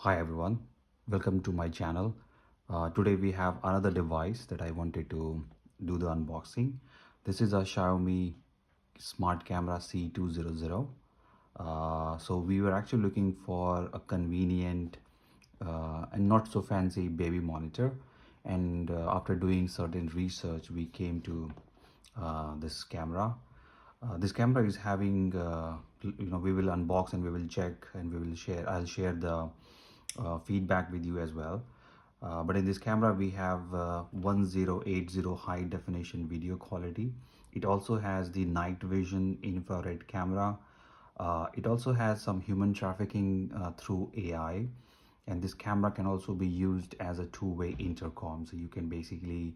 Hi everyone, welcome to my channel. Today we have another device that I wanted to do the unboxing. This is a Xiaomi smart camera C200. So we were actually looking for a convenient and not so fancy baby monitor, and after doing certain research we came to this camera. This camera is having we will unbox and we will check and we will share. I'll share the feedback with you as well. But in this camera we have 1080 high definition video quality. It also has the night vision infrared camera. It also has some human trafficking through AI, and this camera can also be used as a two-way intercom. So you can basically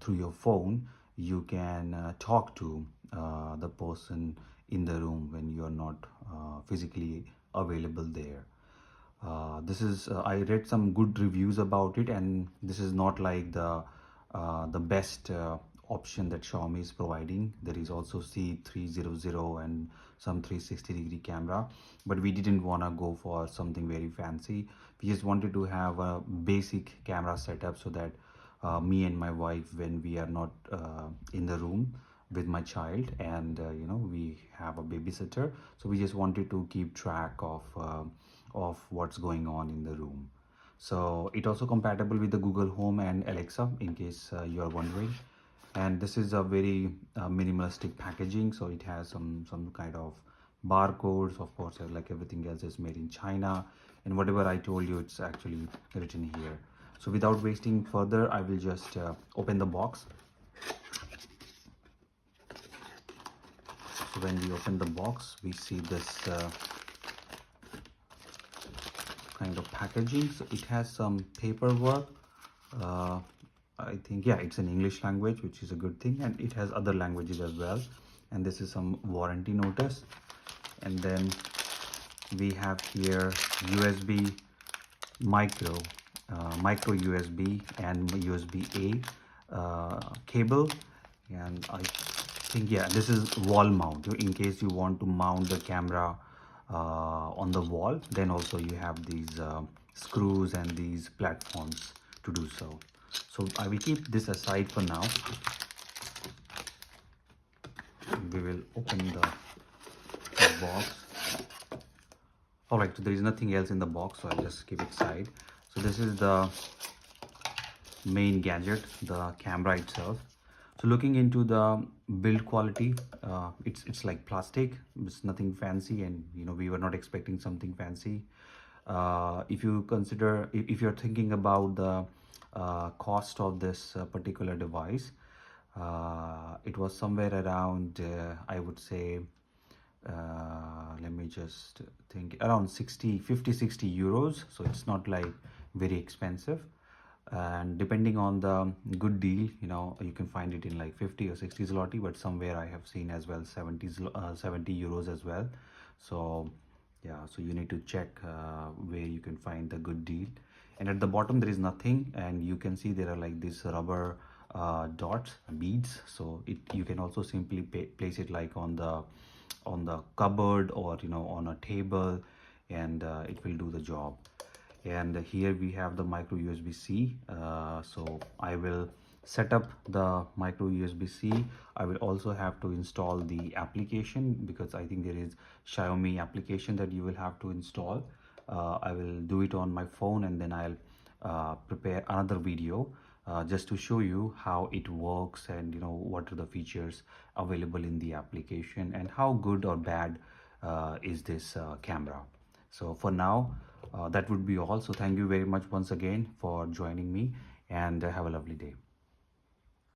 through your phone you can talk to the person in the room when you're not physically available there. This is I read some good reviews about it, and this is not like the best option that Xiaomi is providing. There is also C300 and some 360-degree camera, but we didn't want to go for something very fancy. We just wanted to have a basic camera setup so that me and my wife, when we are not in the room with my child, and we have a babysitter, so we just wanted to keep track of what's going on in the room. So it also compatible with the Google Home and Alexa, in case you are wondering. And this is a very minimalistic packaging, so it has some kind of barcodes. Of course, like everything else is made in China, and whatever I told you, it's actually written here. So without wasting further, I will just open the box. So when we open the box, we see this kind of packaging. So it has some paperwork. I think, yeah, it's in English language, which is a good thing, and it has other languages as well. And this is some warranty notice. And then we have here USB micro USB and USB-A cable. And I think, yeah, this is wall mount. In case you want to mount the camera on the wall, then also you have these screws and these platforms to do so. So I will keep this aside for now. We will open the box. All right, so there is nothing else in the box, so I'll just keep it aside. So this is the main gadget, the camera itself. So looking into the build quality, it's like plastic. It's nothing fancy, and we were not expecting something fancy. If you consider, if you're thinking about the cost of this particular device, it was somewhere around I would say, let me just think, around 60 euros. So it's not like very expensive, and depending on the good deal, you can find it in like 50 or 60 zloty, but somewhere I have seen as well 70 euros as well. So yeah, so you need to check where you can find the good deal. And at the bottom there is nothing, and you can see there are like these rubber dots, beads. So you can also simply place it like on the cupboard, or on a table, and it will do the job. And here we have the micro USB-C. So I will set up the micro USB-C. I will also have to install the application, because I think there is Xiaomi application that you will have to install. I will do it on my phone, and then I'll prepare another video just to show you how it works, and what are the features available in the application, and how good or bad is this camera. So for now, that would be all. So thank you very much once again for joining me, and have a lovely day.